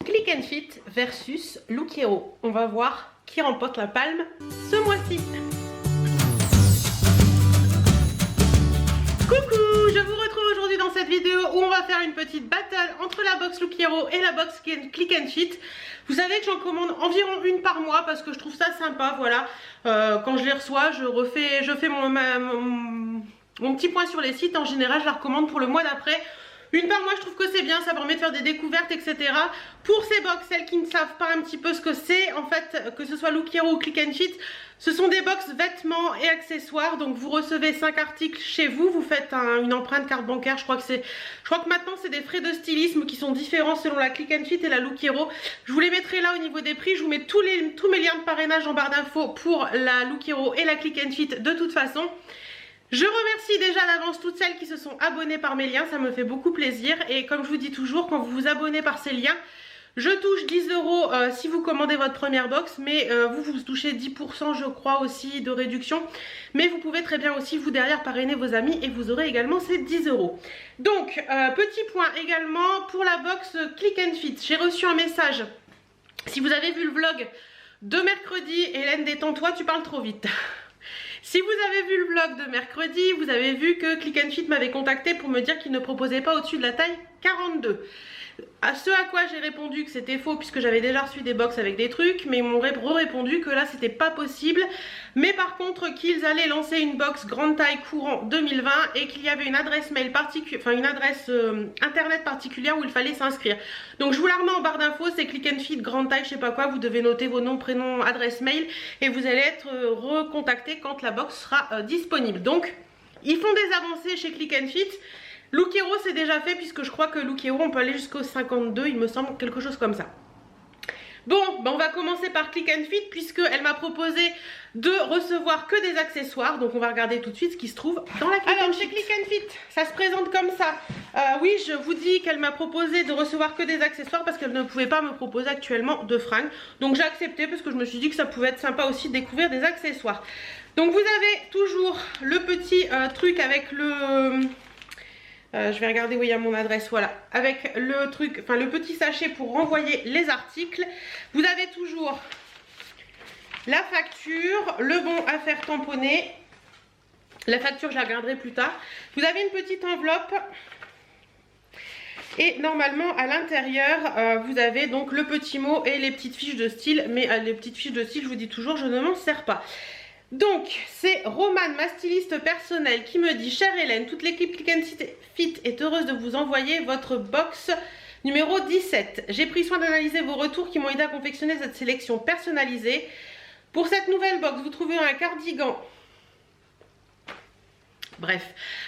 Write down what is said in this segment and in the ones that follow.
Click and Fit versus Look Hero. On va voir qui remporte la palme ce mois-ci. Coucou, je vous retrouve aujourd'hui dans cette vidéo où on va faire une petite battle entre la box Look Hero et la box Click and Fit. Vous savez que j'en commande environ une par mois parce que je trouve ça sympa, voilà. Quand je les reçois, je fais mon petit point sur les sites. En général, je la recommande pour le mois d'après. Une par mois, je trouve que c'est bien, ça permet de faire des découvertes, etc. Pour ces box, celles qui ne savent pas un petit peu ce que c'est, en fait, que ce soit Look Hero ou Click and Fit, ce sont des box vêtements et accessoires. Donc vous recevez 5 articles chez vous, vous faites une empreinte carte bancaire. Je crois que maintenant c'est des frais de stylisme qui sont différents selon la Click and Fit et la Look Hero. Je vous les mettrai là au niveau des prix. Je vous mets tous mes liens de parrainage en barre d'infos pour la Look Hero et la Click and Fit de toute façon. Je remercie déjà d'avance toutes celles qui se sont abonnées par mes liens, ça me fait beaucoup plaisir. Et comme je vous dis toujours, quand vous vous abonnez par ces liens, je touche 10 € si vous commandez votre première box. Mais vous touchez 10% je crois aussi de réduction. Mais vous pouvez très bien aussi vous derrière parrainer vos amis et vous aurez également ces 10 €. Donc petit point également pour la box Click and Fit. J'ai reçu un message, si vous avez vu le vlog de mercredi, Hélène détends-toi, tu parles trop vite. Si vous avez vu le vlog de mercredi, vous avez vu que Click and Fit m'avait contacté pour me dire qu'il ne proposait pas au-dessus de la taille 42. À ce à quoi j'ai répondu que c'était faux puisque j'avais déjà reçu des box avec des trucs, mais ils m'ont répondu que là c'était pas possible, mais par contre qu'ils allaient lancer une box grande taille courant 2020 et qu'il y avait une adresse mail particulière, enfin une adresse internet particulière où il fallait s'inscrire. Donc je vous la remets en barre d'infos, c'est Click and Fit grande taille je sais pas quoi, vous devez noter vos noms, prénoms, adresse mail et vous allez être recontacté quand la box sera disponible. Donc ils font des avancées chez Click and Fit. Look Hero c'est déjà fait puisque je crois que Look Hero on peut aller jusqu'au 52 il me semble, quelque chose comme ça. Bon, ben on va commencer par Click and Fit puisqu'elle m'a proposé de recevoir que des accessoires. Donc on va regarder tout de suite ce qui se trouve dans la Click and Fit. Alors chez Click and Fit, ça se présente comme ça. Oui, je vous dis qu'elle m'a proposé de recevoir que des accessoires parce qu'elle ne pouvait pas me proposer actuellement de fringues. Donc j'ai accepté parce que je me suis dit que ça pouvait être sympa aussi de découvrir des accessoires. Donc vous avez toujours le petit truc avec le... je vais regarder où il y a mon adresse, voilà, avec le truc, enfin le petit sachet pour renvoyer les articles. Vous avez toujours la facture, le bon à faire tamponner. La facture je la regarderai plus tard. Vous avez une petite enveloppe et normalement à l'intérieur vous avez donc le petit mot et les petites fiches de style. Mais les petites fiches de style, je vous dis toujours, je ne m'en sers pas. Donc c'est Romane, ma styliste personnelle, qui me dit: chère Hélène, toute l'équipe Click and Fit est heureuse de vous envoyer votre box numéro 17. J'ai pris soin d'analyser vos retours qui m'ont aidé à confectionner cette sélection personnalisée. Pour cette nouvelle box, vous trouverez un cardigan. Bref,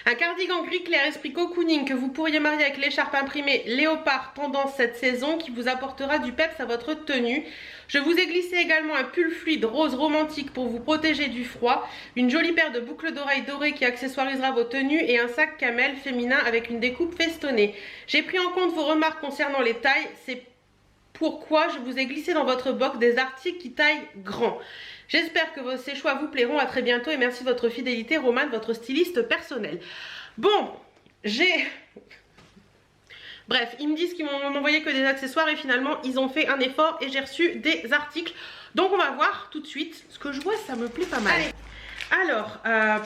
un cardigan gris clair esprit cocooning que vous pourriez marier avec l'écharpe imprimée léopard tendance cette saison qui vous apportera du peps à votre tenue. Je vous ai glissé également un pull fluide rose romantique pour vous protéger du froid, une jolie paire de boucles d'oreilles dorées qui accessoirisera vos tenues et un sac camel féminin avec une découpe festonnée. J'ai pris en compte vos remarques concernant les tailles, c'est pourquoi je vous ai glissé dans votre box des articles qui taillent grand. J'espère que ces choix vous plairont. À très bientôt et merci de votre fidélité, Romane, votre styliste personnelle. Bon, bref, ils me disent qu'ils m'ont envoyé que des accessoires et finalement ils ont fait un effort et j'ai reçu des articles. Donc on va voir tout de suite. Ce que je vois, ça me plaît pas mal. Allez. Alors,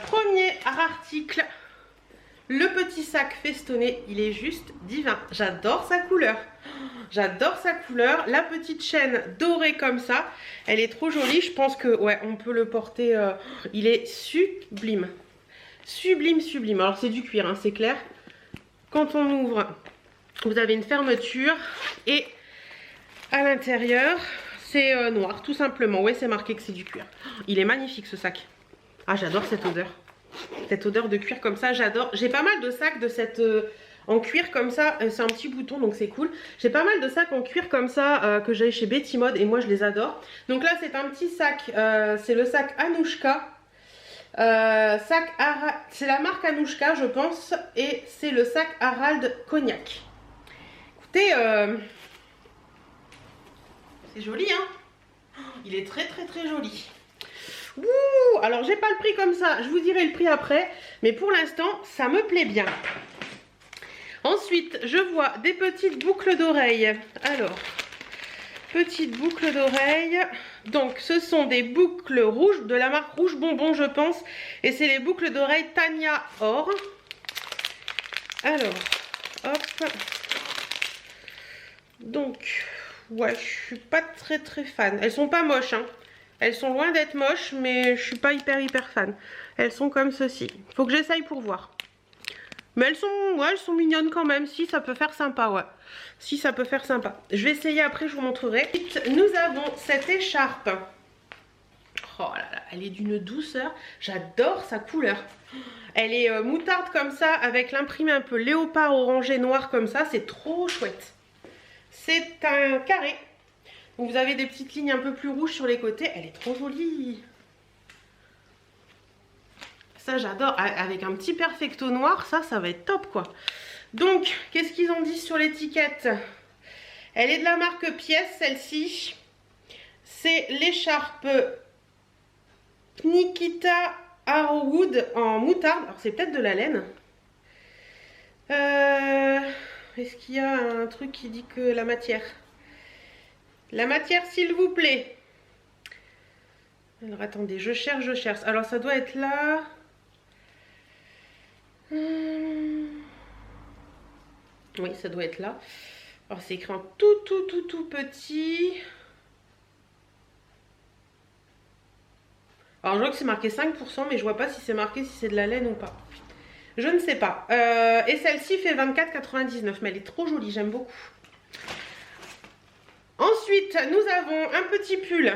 premier article. Le petit sac festonné, il est juste divin. J'adore sa couleur. J'adore sa couleur. La petite chaîne dorée comme ça, elle est trop jolie. Je pense que ouais, on peut le porter. Il est sublime. Sublime, sublime. Alors c'est du cuir, hein, c'est clair. Quand on ouvre, vous avez une fermeture. Et à l'intérieur, c'est noir, tout simplement. Ouais, c'est marqué que c'est du cuir. Il est magnifique ce sac. Ah, j'adore cette odeur. Cette odeur de cuir comme ça, j'adore. J'ai pas mal de sacs de cette en cuir comme ça. C'est un petit bouton donc c'est cool. J'ai pas mal de sacs en cuir comme ça que j'ai chez Betty Mode et moi je les adore. Donc là c'est un petit sac, c'est le sac Anouchka. C'est la marque Anouchka je pense. Et c'est le sac Harald Cognac. Écoutez, c'est joli hein. Il est très très très joli. Ouh, alors j'ai pas le prix comme ça, je vous dirai le prix après, mais pour l'instant ça me plaît bien. Ensuite je vois des petites boucles d'oreilles. Alors petites boucles d'oreilles. Donc ce sont des boucles rouges de la marque Rouge Bonbon, je pense. Et c'est les boucles d'oreilles Tania Or. Alors, hop. Donc, ouais, je suis pas très fan. Elles sont pas moches, hein. Elles sont loin d'être moches, mais je suis pas hyper fan. Elles sont comme ceci. Faut que j'essaye pour voir. Mais elles sont mignonnes quand même. Si, ça peut faire sympa, ouais. Si, ça peut faire sympa. Je vais essayer après, je vous montrerai. Nous avons cette écharpe. Oh là là, elle est d'une douceur. J'adore sa couleur. Elle est moutarde comme ça, avec l'imprimé un peu léopard orangé noir comme ça. C'est trop chouette. C'est un carré. Donc vous avez des petites lignes un peu plus rouges sur les côtés. Elle est trop jolie. Ça j'adore, avec un petit perfecto noir, ça va être top quoi. Donc, qu'est-ce qu'ils ont dit sur l'étiquette? Elle est de la marque Pièce, celle-ci. C'est l'écharpe Nikita Arrowwood en moutarde. Alors c'est peut-être de la laine. Est-ce qu'il y a un truc qui dit que la matière? La matière s'il vous plaît. Alors attendez, je cherche. Alors ça doit être là. Oui, ça doit être là. Alors c'est écrit en tout petit. Alors je vois que c'est marqué 5%, mais je vois pas si c'est marqué si c'est de la laine ou pas. Je ne sais pas. Et celle-ci fait 24,99, mais elle est trop jolie, j'aime beaucoup. Ensuite, nous avons un petit pull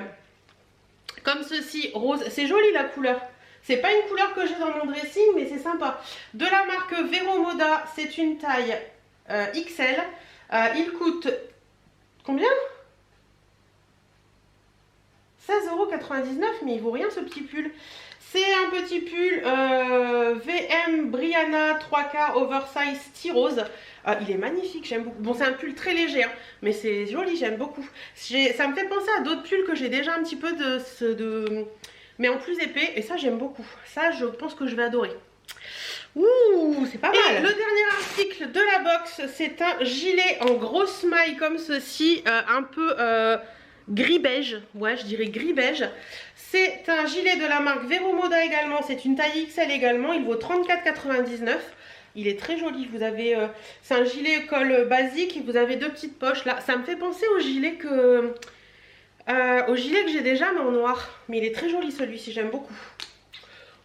comme ceci, rose. C'est joli la couleur. C'est pas une couleur que j'ai dans mon dressing, mais c'est sympa. De la marque Vero Moda, c'est une taille XL. Il coûte combien? 16,99 €, mais il vaut rien ce petit pull. C'est un petit pull VM Brianna 3K Oversize T-Rose. Il est magnifique, j'aime beaucoup. Bon, c'est un pull très léger, hein, mais c'est joli, j'aime beaucoup. Ça me fait penser à d'autres pulls que j'ai déjà un petit peu mais en plus épais, et ça j'aime beaucoup. Ça, je pense que je vais adorer. Ouh, c'est pas mal. Et le dernier article de la box, c'est un gilet en grosse maille comme ceci, un peu gris beige. Ouais, je dirais gris beige. C'est un gilet de la marque Vero Moda également. C'est une taille XL également. Il vaut 34,99 €. Il est très joli. Vous avez, c'est un gilet col basique et vous avez deux petites poches là. Ça me fait penser au gilet que j'ai déjà, mais en noir. Mais il est très joli celui-ci. J'aime beaucoup.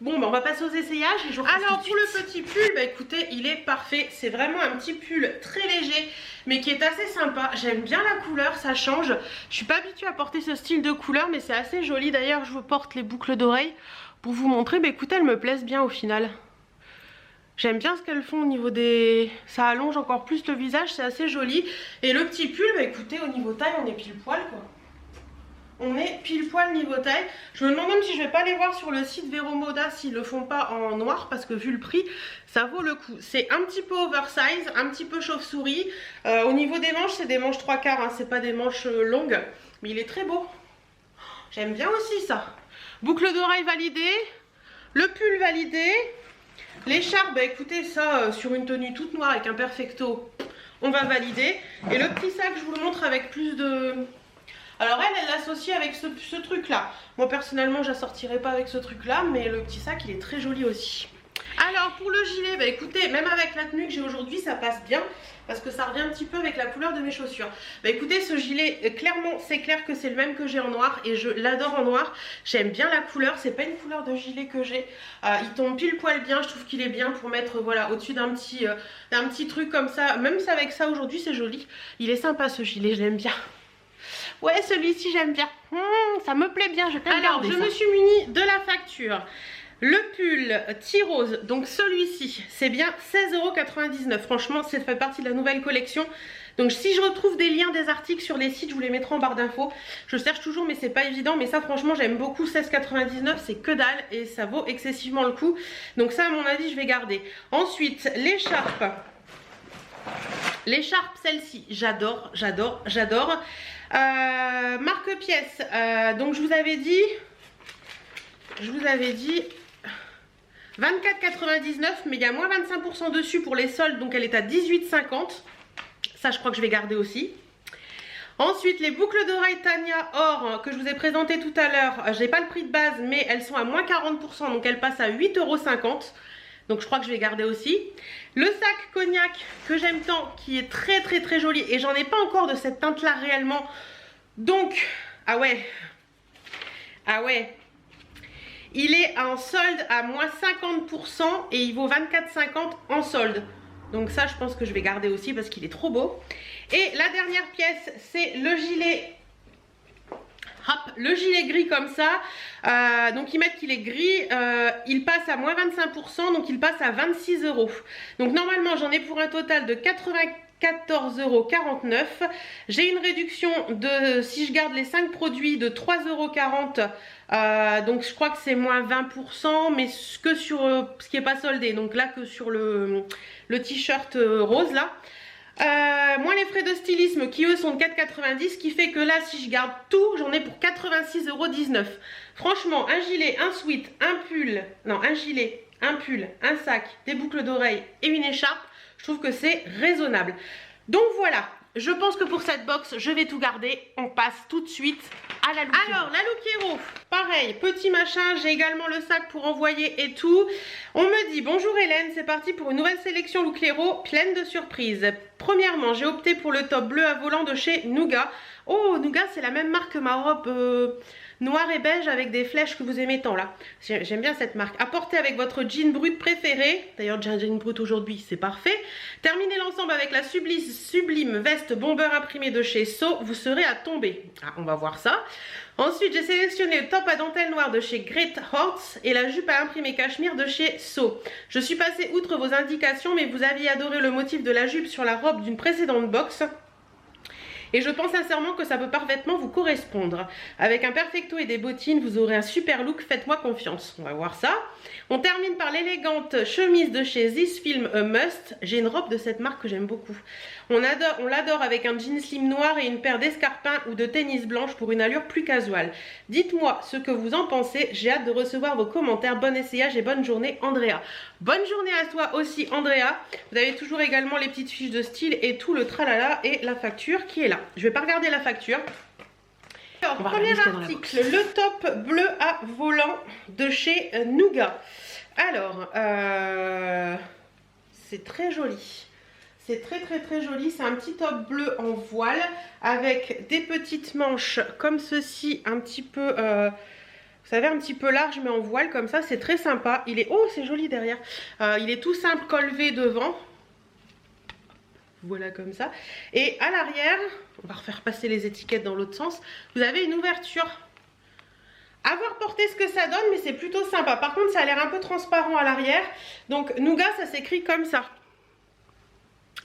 Bon, bah on va passer aux essayages. Et alors pour le petit pull, bah écoutez, il est parfait. C'est vraiment un petit pull très léger, mais qui est assez sympa. J'aime bien la couleur, ça change. Je suis pas habituée à porter ce style de couleur, mais c'est assez joli. D'ailleurs, je vous porte les boucles d'oreilles pour vous montrer. Bah écoutez, elles me plaisent bien au final. J'aime bien ce qu'elles font au niveau des... Ça allonge encore plus le visage, c'est assez joli. Et le petit pull, bah écoutez, au niveau taille, on est pile poil quoi. On est pile poil niveau taille. Je me demande même si je vais pas aller voir sur le site Vero Moda s'ils le font pas en noir, parce que vu le prix, ça vaut le coup. C'est un petit peu oversize, un petit peu chauve-souris. Au niveau des manches, c'est des manches 3/4, hein, c'est pas des manches longues. Mais il est très beau. J'aime bien aussi ça. Boucle d'oreille validée. Le pull validé. L'écharpe, bah écoutez, ça sur une tenue toute noire avec un perfecto, on va valider. Et le petit sac, je vous le montre avec plus de... Alors elle l'associe avec ce truc là. Moi personnellement je la sortirai pas avec ce truc là, mais le petit sac il est très joli aussi. Alors pour le gilet, bah écoutez, même avec la tenue que j'ai aujourd'hui ça passe bien, parce que ça revient un petit peu avec la couleur de mes chaussures. Bah écoutez, ce gilet, clairement c'est clair que c'est le même que j'ai en noir, et je l'adore en noir. J'aime bien la couleur, c'est pas une couleur de gilet que j'ai. Il tombe pile poil bien, je trouve qu'il est bien pour mettre voilà au-dessus d'un petit truc comme ça. Même si avec ça aujourd'hui c'est joli. Il est sympa ce gilet, je l'aime bien. Ouais, celui-ci j'aime bien. Ça me plaît bien, je vais le garder. Alors, je me suis munie de la facture. Le pull T-Rose, donc celui-ci, c'est bien 16,99 €. Franchement, ça fait partie de la nouvelle collection. Donc si je retrouve des liens des articles sur les sites, je vous les mettrai en barre d'infos. Je cherche toujours, mais c'est pas évident. Mais ça, franchement, j'aime beaucoup. 16,99 €, c'est que dalle et ça vaut excessivement le coup. Donc ça, à mon avis, je vais garder. Ensuite, l'écharpe. L'écharpe, celle-ci, j'adore. Marque Pièce, donc je vous avais dit 24,99 €, mais il y a moins 25% dessus pour les soldes, donc elle est à 18,50 €. Ça je crois que je vais garder aussi. Ensuite, les boucles d'oreilles Tania Or que je vous ai présentées tout à l'heure, j'ai pas le prix de base, mais elles sont à moins 40%, donc elles passent à 8,50 €. Donc je crois que je vais garder aussi. Le sac cognac que j'aime tant, qui est très joli, et j'en ai pas encore de cette teinte là réellement. Donc, ah ouais, il est en solde à moins 50% et il vaut 24,50 € en solde. Donc ça, je pense que je vais garder aussi parce qu'il est trop beau. Et la dernière pièce, c'est le gilet. Hop, le gilet gris comme ça. Donc ils mettent qu'il est gris. Il passe à moins 25%, donc il passe à 26 €. Donc normalement, j'en ai pour un total de 94,49 €. J'ai une réduction de, si je garde les 5 produits, de 3,40 €. Donc je crois que c'est moins 20%, mais que sur ce qui n'est pas soldé. Donc là que sur le t-shirt rose là. Moins les frais de stylisme qui eux sont de 4,90 €, ce qui fait que là si je garde tout, j'en ai pour 86,19 €. Franchement, un gilet, un sweat, un pull, non un gilet, un pull, un sac, des boucles d'oreilles et une écharpe, je trouve que c'est raisonnable. Donc voilà, je pense que pour cette box, je vais tout garder. On passe tout de suite à la Look Hero. Alors, la Look Hero, pareil, petit machin, j'ai également le sac pour envoyer et tout. On me dit, bonjour Hélène, c'est parti pour une nouvelle sélection Look Hero pleine de surprises. Premièrement, j'ai opté pour le top bleu à volant de chez Nougat. Oh, Nougat, c'est la même marque que ma robe noir et beige avec des flèches que vous aimez tant là. J'aime bien cette marque. Apportez avec votre jean brut préféré. D'ailleurs, j'ai un jean brut aujourd'hui, c'est parfait. Terminez l'ensemble avec la sublime veste bomber imprimée de chez So. Vous serez à tomber. Ah, on va voir ça. Ensuite, j'ai sélectionné le top à dentelle noire de chez Great Horse et la jupe à imprimer cachemire de chez So. Je suis passée outre vos indications, mais vous aviez adoré le motif de la jupe sur la robe d'une précédente box. Et je pense sincèrement que ça peut parfaitement vous correspondre. Avec un perfecto et des bottines, vous aurez un super look, faites-moi confiance. On va voir ça. On termine par l'élégante chemise de chez This Film A Must. J'ai une robe de cette marque que j'aime beaucoup. On l'adore avec un jean slim noir et une paire d'escarpins ou de tennis blanche pour une allure plus casual. Dites-moi ce que vous en pensez. J'ai hâte de recevoir vos commentaires. Bon essayage et bonne journée, Andrea. Bonne journée à toi aussi, Andrea. Vous avez toujours également les petites fiches de style et tout le tralala et la facture qui est là. Je vais pas regarder la facture. Alors, premier article, le top bleu à volant de chez Nougat. Alors, c'est très joli. C'est très joli. C'est un petit top bleu en voile avec des petites manches comme ceci, un petit peu, vous savez, un petit peu large mais en voile comme ça. C'est très sympa. Il est, oh, c'est joli derrière. Il est tout simple, col V devant. Voilà comme ça. Et à l'arrière, on va refaire passer les étiquettes dans l'autre sens. Vous avez une ouverture. À voir porter ce que ça donne, mais c'est plutôt sympa. Par contre, ça a l'air un peu transparent à l'arrière. Donc, Nougat, ça s'écrit comme ça.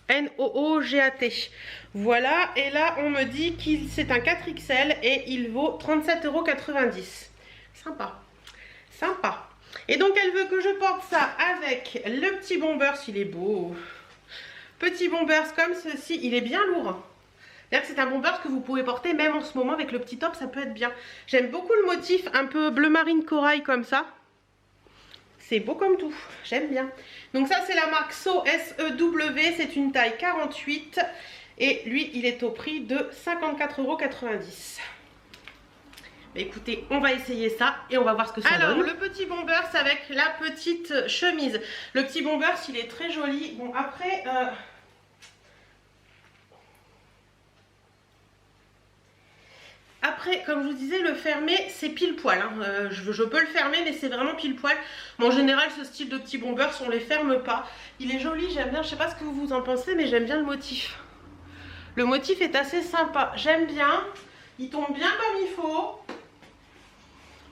N-O-O-G-A-T. Voilà. Et là, on me dit qu'il c'est un 4XL et il vaut 37,90 €. Sympa. Sympa. Et donc, elle veut que je porte ça avec le petit bomber, s'il est beau. Petit bombers comme ceci, il est bien lourd. C'est un bombers que vous pouvez porter même en ce moment avec le petit top, ça peut être bien. J'aime beaucoup le motif un peu bleu marine corail comme ça. C'est beau comme tout, j'aime bien. Donc ça c'est la marque So S-E-W, c'est une taille 48 et lui il est au prix de 54,90 €. Écoutez, on va essayer ça et on va voir ce que ça donne. Alors, le petit bombers avec la petite chemise. Le petit bombers, il est très joli. Bon, après... Après, comme je vous disais, le fermer, c'est pile poil. Hein. Je peux le fermer, mais c'est vraiment pile poil. Mais en général, ce style de petit bombers, on ne les ferme pas. Il est joli, j'aime bien. Je ne sais pas ce que vous en pensez, mais j'aime bien le motif. Le motif est assez sympa. J'aime bien. Il tombe bien comme il faut.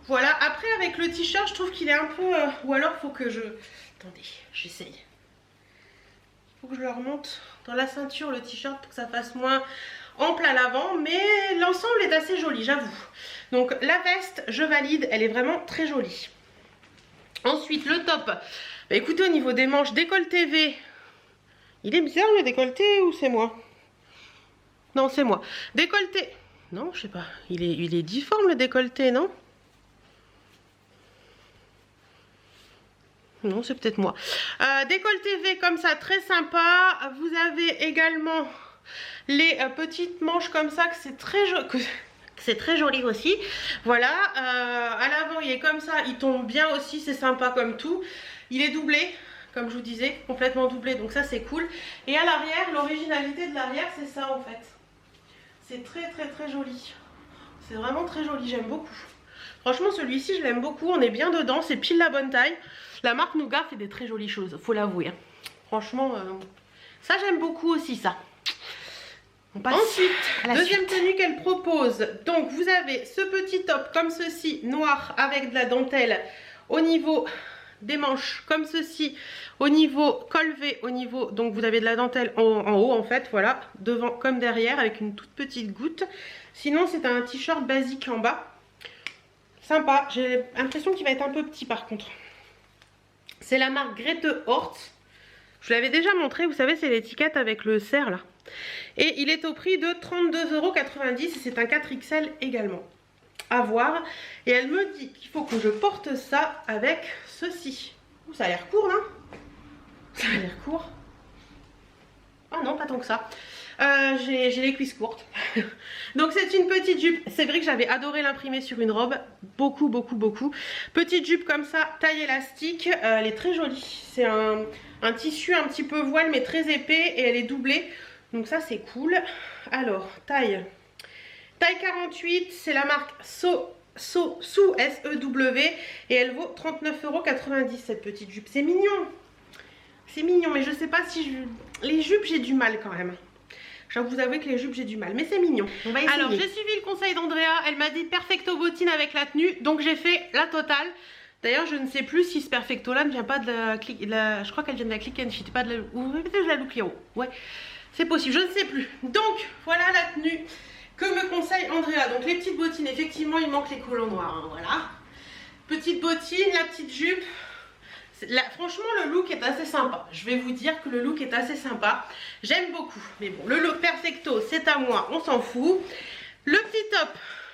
Voilà, après avec le t-shirt, je trouve qu'il est un peu... ou alors, il faut que je... Attendez, j'essaye. Il faut que je le remonte dans la ceinture, le t-shirt, pour que ça fasse moins ample à l'avant. Mais l'ensemble est assez joli, j'avoue. Donc, la veste, je valide. Elle est vraiment très jolie. Ensuite, le top. Bah, écoutez, au niveau des manches, décolleté V. Il est bizarre le décolleté ou c'est moi? Non, c'est moi. Décolleté. Non, je sais pas. Il est difforme le décolleté, non? Non, c'est peut-être moi. Décolleté V comme ça, très sympa. Vous avez également les petites manches comme ça, que c'est très joli. C'est très joli aussi, voilà, à l'avant il est comme ça, il tombe bien aussi, c'est sympa comme tout. Il est doublé, comme je vous disais, complètement doublé, donc ça c'est cool. Et à l'arrière, l'originalité de l'arrière c'est ça en fait. C'est très joli. C'est vraiment très joli, j'aime beaucoup. Franchement celui-ci je l'aime beaucoup, on est bien dedans, c'est pile la bonne taille. La marque Nougat fait des très jolies choses, faut l'avouer. Franchement, ça j'aime beaucoup aussi ça. Ensuite, deuxième tenue qu'elle propose. Donc vous avez ce petit top comme ceci, noir avec de la dentelle au niveau des manches comme ceci, au niveau col V, au niveau, donc vous avez de la dentelle en haut en fait, voilà, devant comme derrière avec une toute petite goutte. Sinon c'est un t-shirt basique en bas. Sympa, j'ai l'impression qu'il va être un peu petit par contre. C'est la marque Grete Hort. Je vous l'avais déjà montré, vous savez c'est l'étiquette avec le cerf là. Et il est au prix de 32,90 € et c'est un 4XL également. À voir. Et elle me dit qu'il faut que je porte ça avec ceci. Ouh, ça a l'air court, non? Ça a l'air court. Ah non, pas tant que ça. J'ai les cuisses courtes. Donc c'est une petite jupe. C'est vrai que j'avais adoré l'imprimer sur une robe. Beaucoup. Petite jupe comme ça, taille élastique. Elle est très jolie. C'est un tissu un petit peu voile mais très épais et elle est doublée. Donc ça c'est cool. Alors taille 48, c'est la marque SEW et elle vaut 39,90 € cette petite jupe. C'est mignon. C'est mignon mais je sais pas si les jupes j'ai du mal quand même. Je dois vous avouer que les jupes j'ai du mal mais c'est mignon. On va essayer. Alors j'ai suivi le conseil d'Andrea, elle m'a dit perfecto bottine avec la tenue donc j'ai fait la totale. D'ailleurs je ne sais plus si ce perfecto là ne vient pas de la je crois qu'elle vient de la Click and Fit, pas de la, ou peut-être de la Look Hero. Ouais. C'est possible, je ne sais plus. Donc, voilà la tenue que me conseille Andrea. Donc, les petites bottines, effectivement, il manque les collants noirs. Hein, voilà. Petite bottine, la petite jupe. Franchement, le look est assez sympa. Je vais vous dire que le look est assez sympa. J'aime beaucoup. Mais bon, le look perfecto, c'est à moi. On s'en fout. Le petit top.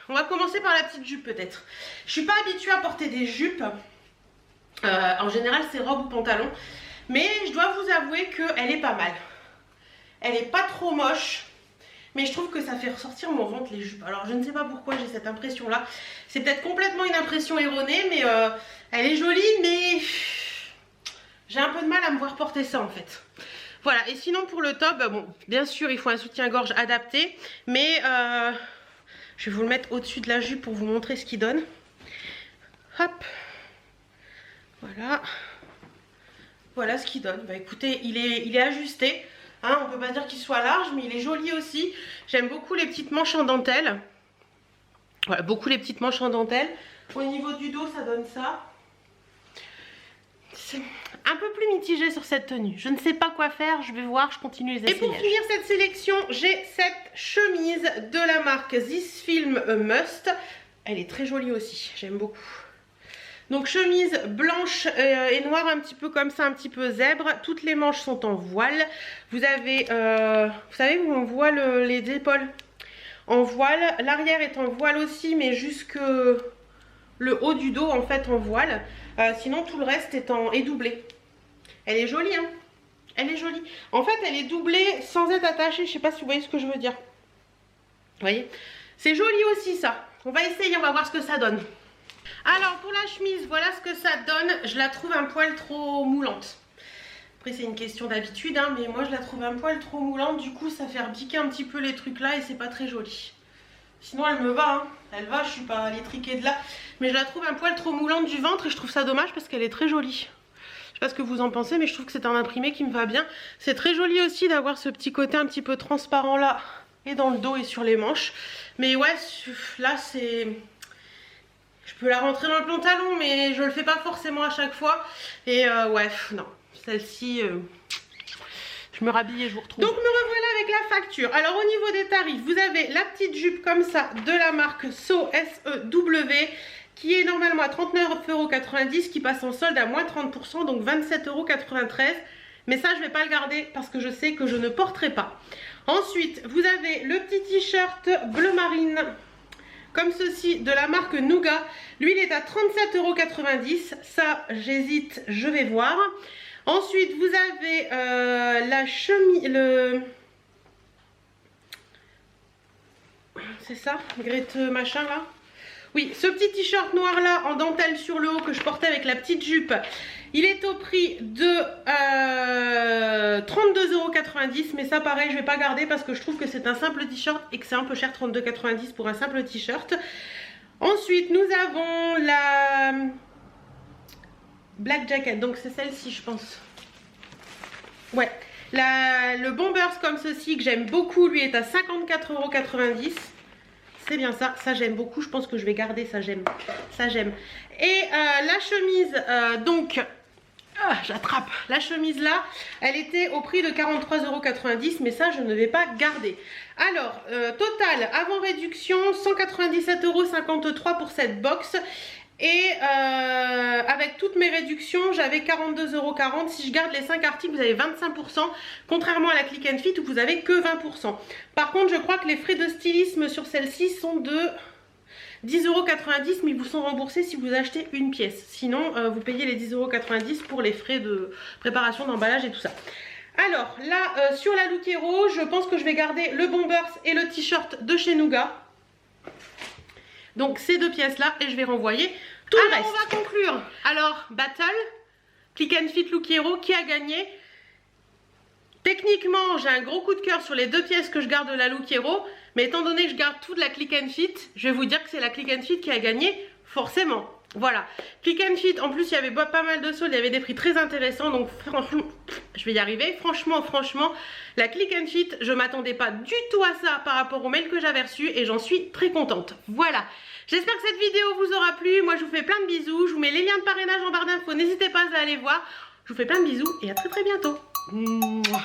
On va commencer par la petite jupe, peut-être. Je suis pas habituée à porter des jupes. En général, c'est robe ou pantalon. Mais je dois vous avouer qu'elle est pas mal. Elle est pas trop moche, mais je trouve que ça fait ressortir mon ventre les jupes. Alors je ne sais pas pourquoi j'ai cette impression là. C'est peut-être complètement une impression erronée, mais elle est jolie, mais j'ai un peu de mal à me voir porter ça en fait. Voilà, et sinon pour le top, bon, bien sûr il faut un soutien-gorge adapté, mais je vais vous le mettre au-dessus de la jupe pour vous montrer ce qu'il donne. Hop, voilà. Voilà ce qu'il donne. Bah écoutez, il est ajusté. Hein, on ne peut pas dire qu'il soit large, mais il est joli aussi. J'aime beaucoup les petites manches en dentelle. Voilà, beaucoup les petites manches en dentelle. Au niveau du dos, ça donne ça. C'est un peu plus mitigé sur cette tenue. Je ne sais pas quoi faire, je vais voir, je continue les essayages. Et pour finir cette sélection, j'ai cette chemise de la marque This Film Must. Elle est très jolie aussi, j'aime beaucoup. Donc chemise blanche et noire un petit peu comme ça, un petit peu zèbre. Toutes les manches sont en voile. Vous avez, vous savez où on voit les épaules en voile. L'arrière est en voile aussi, mais jusque le haut du dos en fait en voile. Sinon tout le reste est doublé. Elle est jolie hein. Elle est jolie. En fait elle est doublée sans être attachée. Je sais pas si vous voyez ce que je veux dire. Vous voyez? C'est joli aussi ça. On va essayer, on va voir ce que ça donne. Alors pour la chemise, voilà ce que ça donne. Je la trouve un poil trop moulante. Après c'est une question d'habitude hein, mais moi je la trouve un poil trop moulante. Du coup ça fait repiquer un petit peu les trucs là et c'est pas très joli. Sinon elle me va hein. Elle va, je suis pas étriquée de là. Mais je la trouve un poil trop moulante du ventre et je trouve ça dommage parce qu'elle est très jolie. Je sais pas ce que vous en pensez mais je trouve que c'est un imprimé qui me va bien. C'est très joli aussi d'avoir ce petit côté un petit peu transparent là. Et dans le dos et sur les manches. Mais ouais là c'est... Je peux la rentrer dans le pantalon, mais je le fais pas forcément à chaque fois. Et ouais, non, celle-ci, je me rhabille et je vous retrouve. Donc me revoilà avec la facture. Alors au niveau des tarifs, vous avez la petite jupe comme ça de la marque SEW, qui est normalement à 39,90 €, qui passe en solde à moins 30%, donc 27,93 €. Mais ça, je vais pas le garder parce que je sais que je ne porterai pas. Ensuite, vous avez le petit t-shirt bleu marine comme ceci de la marque Nougat. Lui il est à 37,90 €. Ça j'hésite, je vais voir. Ensuite vous avez la chemise, c'est ça, Grete machin là. Oui, ce petit t-shirt noir là en dentelle sur le haut que je portais avec la petite jupe, il est au prix de 32,90 €, mais ça pareil je vais pas garder parce que je trouve que c'est un simple t-shirt et que c'est un peu cher, 32,90 € pour un simple t-shirt. Ensuite nous avons la Black Jacket, donc c'est celle-ci je pense. Ouais, le Bombers comme ceci que j'aime beaucoup, lui est à 54,90 €. C'est bien ça, ça j'aime beaucoup, je pense que je vais garder, ça j'aime, ça j'aime. Et la chemise, donc, j'attrape, la chemise là, elle était au prix de 43,90 €, mais ça je ne vais pas garder. Alors, total, avant réduction, 197,53 € pour cette box. Et avec toutes mes réductions, j'avais 42,40 €. Si je garde les 5 articles, vous avez 25%, contrairement à la Click and Fit où vous avez que 20%. Par contre, je crois que les frais de stylisme sur celle-ci sont de 10,90 €, mais ils vous sont remboursés si vous achetez une pièce. Sinon, vous payez les 10,90 € pour les frais de préparation, d'emballage et tout ça. Alors là, sur la Look Hero, je pense que je vais garder le Bombers et le t-shirt de chez Nougat. Donc ces deux pièces là, et je vais renvoyer tout le reste. On va conclure. Alors battle, Click and Fit Look Hero, qui a gagné? Techniquement j'ai un gros coup de cœur sur les deux pièces que je garde de la Look Hero, mais étant donné que je garde tout de la Click and Fit, je vais vous dire que c'est la Click and Fit qui a gagné forcément. Voilà, Click and Fit, en plus il y avait pas mal de soldes, il y avait des prix très intéressants, donc franchement, je vais y arriver. Franchement, la Click and Fit, je m'attendais pas du tout à ça par rapport au mail que j'avais reçu et j'en suis très contente. Voilà, j'espère que cette vidéo vous aura plu. Moi je vous fais plein de bisous, je vous mets les liens de parrainage en barre d'infos, n'hésitez pas à aller voir. Je vous fais plein de bisous et à très bientôt. Mouah.